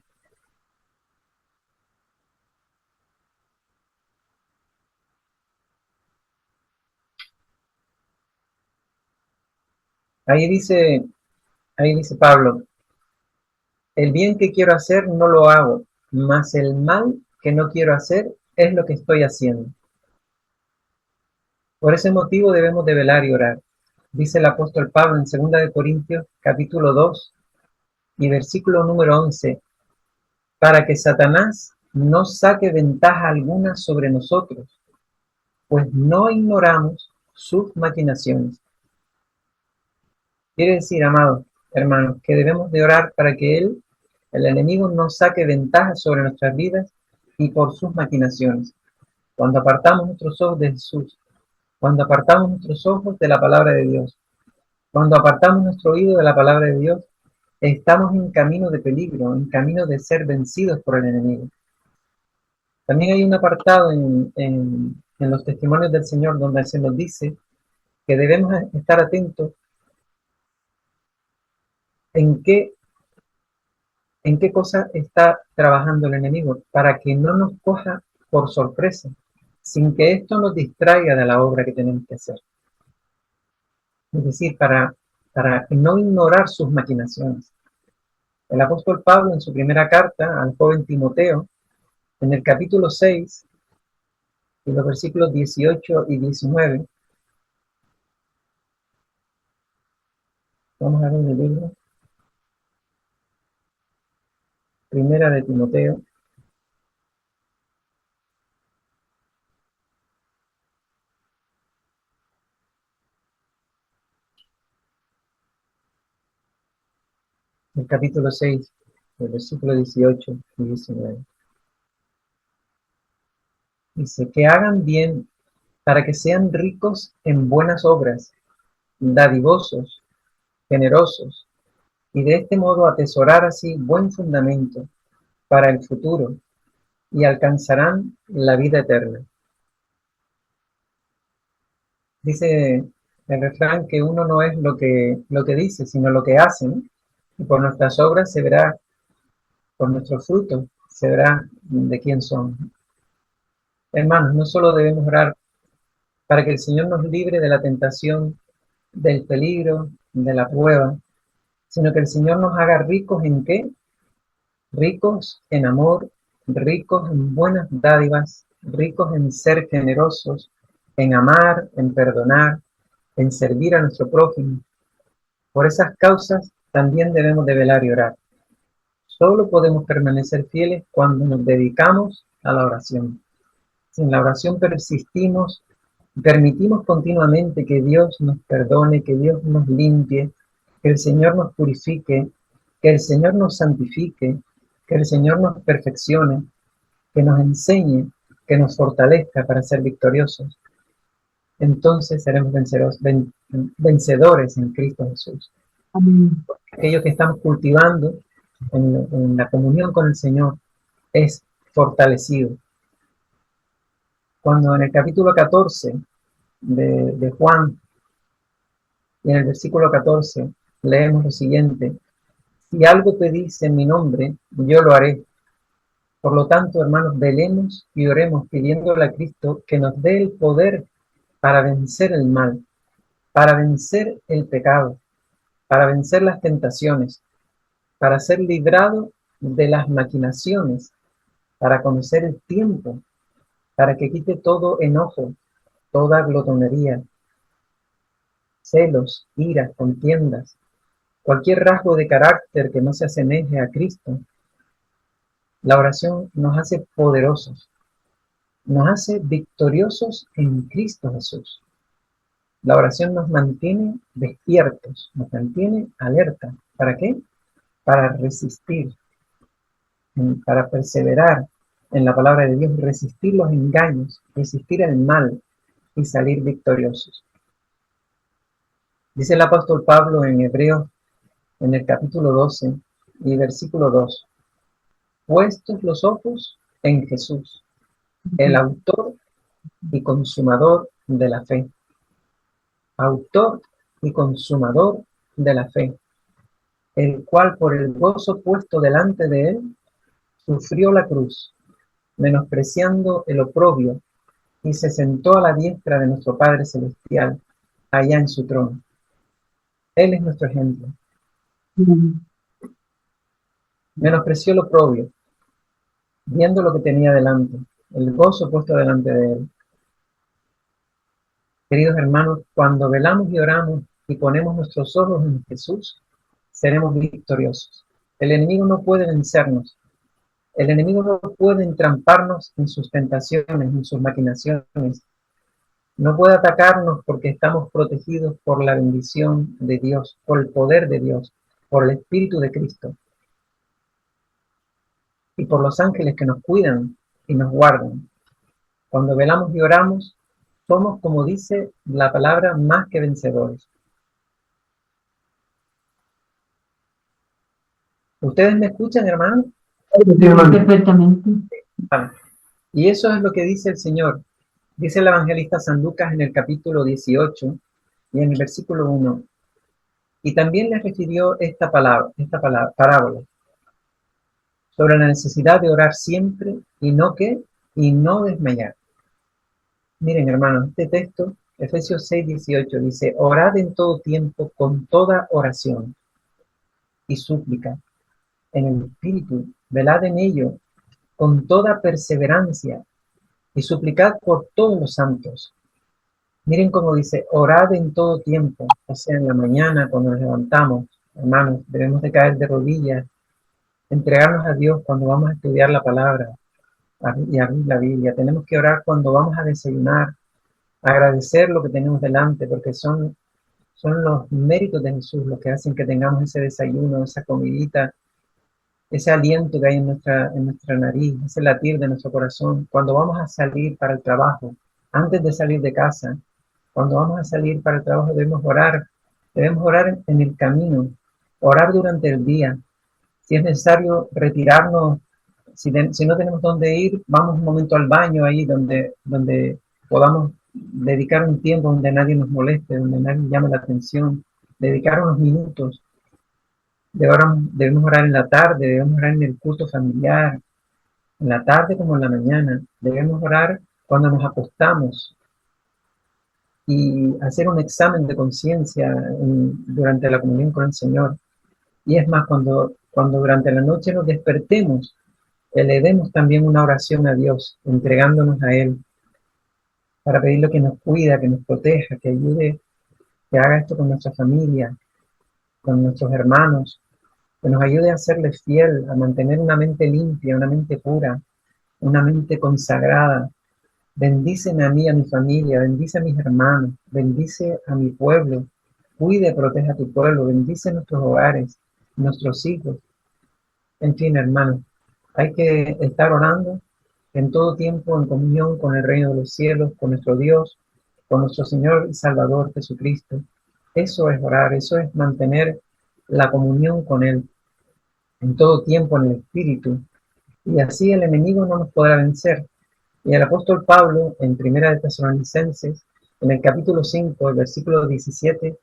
Ahí dice Pablo, el bien que quiero hacer no lo hago, mas el mal que no quiero hacer es lo que estoy haciendo. Por ese motivo debemos de velar y orar. Dice el apóstol Pablo en 2 Corintios capítulo 2 y versículo número 11, para que Satanás no saque ventaja alguna sobre nosotros, pues no ignoramos sus maquinaciones. Quiere decir, amados hermanos, que debemos de orar para que el enemigo, no saque ventaja sobre nuestras vidas y por sus maquinaciones. Cuando apartamos nuestros ojos de Jesús, cuando apartamos nuestros ojos de la palabra de Dios, cuando apartamos nuestro oído de la palabra de Dios, estamos en camino de peligro, en camino de ser vencidos por el enemigo. También hay un apartado en los testimonios del Señor donde se nos dice que debemos estar atentos en qué cosa está trabajando el enemigo, para que no nos coja por sorpresa, sin que esto nos distraiga de la obra que tenemos que hacer. Es decir, para no ignorar sus maquinaciones. El apóstol Pablo, en su primera carta al joven Timoteo, en el capítulo 6, y los versículos 18 y 19, vamos a ver el libro, primera de Timoteo, el capítulo 6, el versículo 18 y 19. Dice, que hagan bien para que sean ricos en buenas obras, dadivosos, generosos, y de este modo atesorar así buen fundamento para el futuro, y alcanzarán la vida eterna. Dice el refrán que uno no es lo que dice, sino lo que hace, ¿no? Y por nuestras obras se verá, por nuestros frutos se verá de quién son. Hermanos, no solo debemos orar para que el Señor nos libre de la tentación, del peligro, de la prueba, sino que el Señor nos haga ricos ¿en qué? Ricos en amor, ricos en buenas dádivas, ricos en ser generosos, en amar, en perdonar, en servir a nuestro prójimo. Por esas causas también debemos de velar y orar. Solo podemos permanecer fieles cuando nos dedicamos a la oración. Si en la oración persistimos, permitimos continuamente que Dios nos perdone, que Dios nos limpie, que el Señor nos purifique, que el Señor nos santifique, que el Señor nos perfeccione, que nos enseñe, que nos fortalezca para ser victoriosos. Entonces seremos vencedores en Cristo Jesús. Aquello que estamos cultivando en la comunión con el Señor es fortalecido. Cuando en el capítulo 14 de Juan, y en el versículo 14, leemos lo siguiente: si algo pedís en mi nombre, yo lo haré. Por lo tanto, hermanos, velemos y oremos pidiéndole a Cristo que nos dé el poder para vencer el mal, para vencer el pecado, para vencer las tentaciones, para ser librado de las maquinaciones, para conocer el tiempo, para que quite todo enojo, toda glotonería, celos, iras, contiendas, cualquier rasgo de carácter que no se asemeje a Cristo. La oración nos hace poderosos, nos hace victoriosos en Cristo Jesús. La oración nos mantiene despiertos, nos mantiene alerta. ¿Para qué? Para resistir, para perseverar en la palabra de Dios, resistir los engaños, resistir el mal y salir victoriosos. Dice el apóstol Pablo en Hebreos, en el capítulo 12 y versículo 2, puestos los ojos en Jesús, el autor y consumador de la fe. Autor y consumador de la fe, el cual por el gozo puesto delante de él, sufrió la cruz, menospreciando el oprobio, y se sentó a la diestra de nuestro Padre Celestial, allá en su trono. Él es nuestro ejemplo. Menospreció el oprobio, viendo lo que tenía delante, el gozo puesto delante de él. Queridos hermanos, cuando velamos y oramos y ponemos nuestros ojos en Jesús, seremos victoriosos. El enemigo no puede vencernos. El enemigo no puede entramparnos en sus tentaciones, en sus maquinaciones. No puede atacarnos porque estamos protegidos por la bendición de Dios, por el poder de Dios, por el Espíritu de Cristo y por los ángeles que nos cuidan y nos guardan. Cuando velamos y oramos, somos, como dice la palabra, más que vencedores. ¿Ustedes me escuchan, hermanos? Perfectamente. Vale. Y eso es lo que dice el Señor. Dice el evangelista San Lucas en el capítulo 18 y en el versículo 1. Y también les refirió esta parábola sobre la necesidad de orar siempre y no desmayar. Miren, hermanos, este texto, Efesios 6:18, dice: orad en todo tiempo con toda oración y súplica en el Espíritu, velad en ello con toda perseverancia y suplicad por todos los santos. Miren cómo dice: orad en todo tiempo, o sea, en la mañana cuando nos levantamos, hermanos, debemos de caer de rodillas, entregarnos a Dios cuando vamos a estudiar la palabra y abrir la Biblia. Tenemos que orar cuando vamos a desayunar, agradecer lo que tenemos delante, porque son los méritos de Jesús los que hacen que tengamos ese desayuno, esa comidita, ese aliento que hay en nuestra nariz, ese latir de nuestro corazón. Cuando vamos a salir para el trabajo, antes de salir de casa, cuando vamos a salir para el trabajo debemos orar en el camino, orar durante el día. Si es necesario retirarnos, si no tenemos dónde ir, vamos un momento al baño ahí donde podamos dedicar un tiempo donde nadie nos moleste, donde nadie llame la atención, dedicar unos minutos. Debemos orar en la tarde, debemos orar en el culto familiar, en la tarde como en la mañana. Debemos orar cuando nos acostamos y hacer un examen de conciencia durante la comunión con el Señor. Y es más, cuando durante la noche nos despertemos, le demos también una oración a Dios, entregándonos a Él, para pedirle que nos cuida, que nos proteja, que ayude, que haga esto con nuestra familia, con nuestros hermanos, que nos ayude a serles fiel, a mantener una mente limpia, una mente pura, una mente consagrada. Bendíceme a mí, a mi familia, bendice a mis hermanos, bendice a mi pueblo, cuide, proteja a tu pueblo, bendice nuestros hogares, nuestros hijos. En fin, hermanos, hay que estar orando en todo tiempo en comunión con el reino de los cielos, con nuestro Dios, con nuestro Señor y Salvador Jesucristo. Eso es orar, eso es mantener la comunión con Él en todo tiempo en el Espíritu. Y así el enemigo no nos podrá vencer. Y el apóstol Pablo, en Primera de Tesalonicenses, en el capítulo 5, el versículo 17,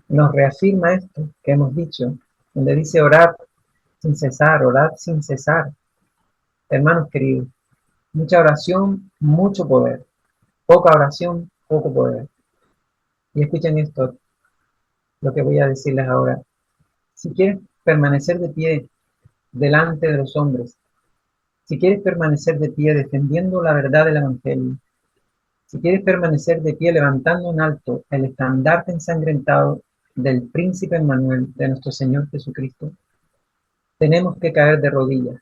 nos reafirma esto que hemos dicho, donde dice: orad sin cesar, orad sin cesar. Hermanos queridos, mucha oración, mucho poder. Poca oración, poco poder. Y escuchen esto, lo que voy a decirles ahora. Si quieres permanecer de pie delante de los hombres, si quieres permanecer de pie defendiendo la verdad del Evangelio, si quieres permanecer de pie levantando en alto el estandarte ensangrentado del príncipe Emmanuel, de nuestro Señor Jesucristo, tenemos que caer de rodillas,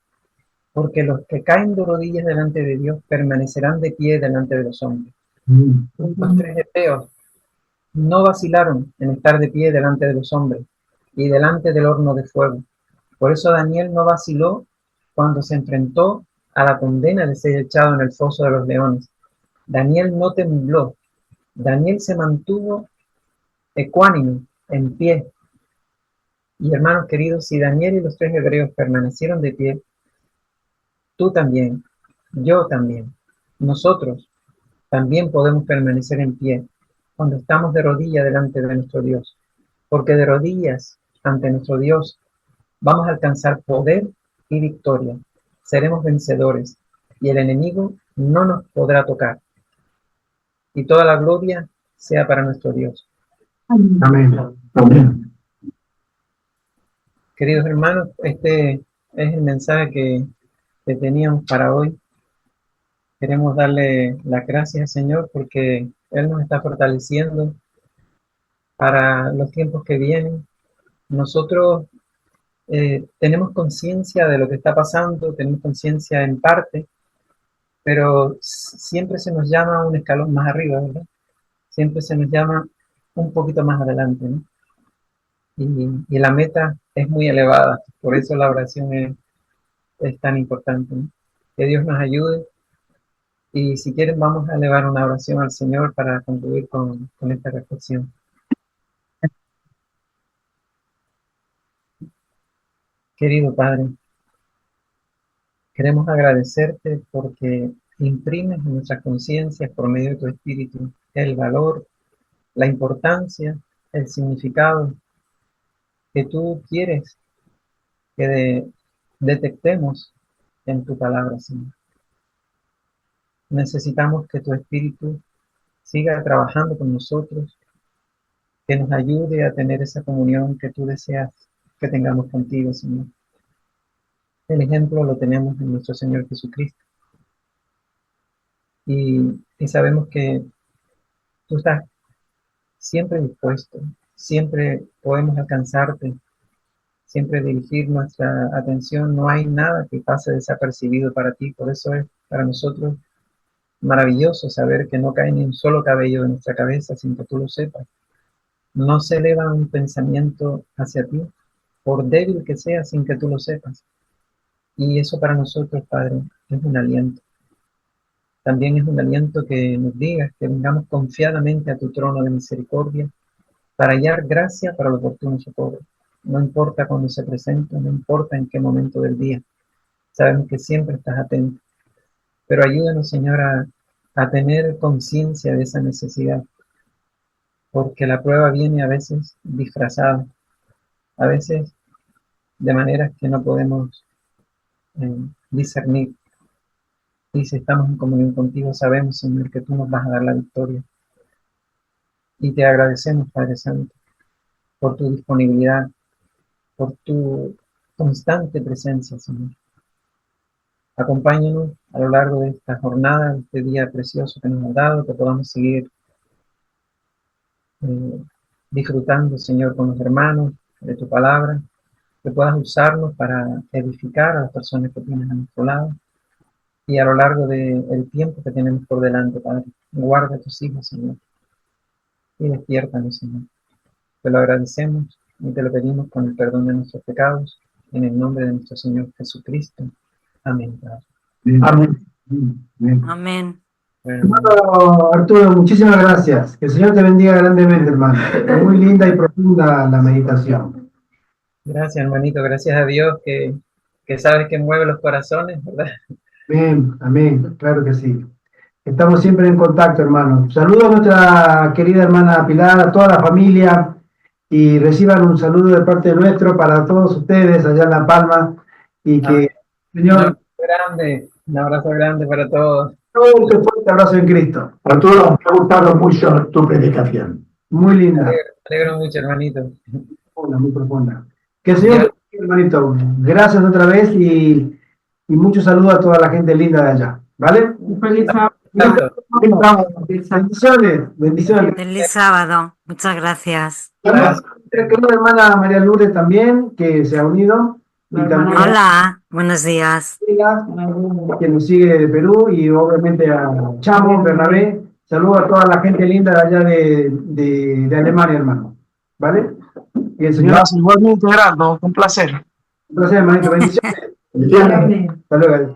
porque los que caen de rodillas delante de Dios permanecerán de pie delante de los hombres. Los 3 Efeos No vacilaron en estar de pie delante de los hombres y delante del horno de fuego. Por eso Daniel no vaciló cuando se enfrentó a la condena de ser echado en el foso de los leones. Daniel no tembló. Daniel se mantuvo ecuánime, en pie. Y hermanos queridos, si Daniel y los 3 hebreos permanecieron de pie, tú también, yo también, nosotros también podemos permanecer en pie cuando estamos de rodillas delante de nuestro Dios, porque de rodillas ante nuestro Dios vamos a alcanzar poder y victoria, seremos vencedores y el enemigo no nos podrá tocar. Y toda la gloria sea para nuestro Dios. Amén. Amén. Queridos hermanos, este es el mensaje que teníamos para hoy. Queremos darle las gracias al Señor porque Él nos está fortaleciendo para los tiempos que vienen. Nosotros tenemos conciencia de lo que está pasando, tenemos conciencia en parte, pero siempre se nos llama un escalón más arriba, ¿verdad? Siempre se nos llama un poquito más adelante, ¿no? Y la meta es muy elevada, por eso la oración es tan importante, ¿no? Que Dios nos ayude. Y si quieren, vamos a elevar una oración al Señor para concluir con esta reflexión. Querido Padre, queremos agradecerte porque imprimes en nuestras conciencias por medio de tu Espíritu el valor, la importancia, el significado que tú quieres que detectemos en tu palabra, Señor. Necesitamos que tu Espíritu siga trabajando con nosotros, que nos ayude a tener esa comunión que tú deseas que tengamos contigo, Señor. El ejemplo lo tenemos en nuestro Señor Jesucristo. Y sabemos que tú estás siempre dispuesto, siempre podemos alcanzarte, siempre dirigir nuestra atención. No hay nada que pase desapercibido para ti. Por eso es para nosotros maravilloso saber que no cae ni un solo cabello de nuestra cabeza sin que tú lo sepas. No se eleva un pensamiento hacia ti, por débil que sea, sin que tú lo sepas. Y eso para nosotros, Padre, es un aliento. También es un aliento que nos digas que vengamos confiadamente a tu trono de misericordia para hallar gracia para el oportuno socorro. No importa cuándo se presente, no importa en qué momento del día. Sabemos que siempre estás atento. Pero ayúdanos, Señor, a tener conciencia de esa necesidad, porque la prueba viene a veces disfrazada, a veces de maneras que no podemos discernir. Y si estamos en comunión contigo, sabemos, Señor, que tú nos vas a dar la victoria. Y te agradecemos, Padre Santo, por tu disponibilidad, por tu constante presencia, Señor. Acompáñanos a lo largo de esta jornada, de este día precioso que nos has dado, que podamos seguir disfrutando, Señor, con los hermanos de tu palabra, que puedas usarnos para edificar a las personas que tienes a nuestro lado. Y a lo largo del tiempo que tenemos por delante, Padre, guarda a tus hijos, Señor, y despiértanos, Señor. Te lo agradecemos y te lo pedimos con el perdón de nuestros pecados, en el nombre de nuestro Señor Jesucristo. Amén, Padre. Amén. Amén. Amén. Bueno, Hermano Arturo, muchísimas gracias. Que el Señor te bendiga grandemente, hermano. Muy linda y profunda la meditación. gracias, hermanito, gracias a Dios que sabes que mueve los corazones, ¿verdad? Amén, amén, claro que sí. Estamos siempre en contacto, hermano. Saludo a nuestra querida hermana Pilar, a toda la familia, y reciban un saludo de parte nuestro para todos ustedes allá en La Palma, y que, Señor, Un abrazo grande para todos. todo un fuerte abrazo en Cristo. Arturo, me ha gustado mucho tu predicación. Muy Me linda, alegro mucho, hermanito. muy profunda. Que el Señor te bendiga, hermanito. Gracias otra vez y muchos saludos a toda la gente linda de allá. ¿Vale? Un feliz sábado. Bendiciones, bendiciones. Feliz sábado. Muchas gracias. Nuestra querida hermana María Lourdes también, que se ha unido. Y La también hermana- Hola, buenos días. a que nos sigue de Perú, y obviamente a Chamo, Bernabé, Saludo a toda la gente linda de allá de Alemania, hermano. ¿Vale? Y el Señor. Gracias, igualmente, Gerardo. Un placer. Un placer, hermanito. Bendiciones. Bendiciones. Hasta luego.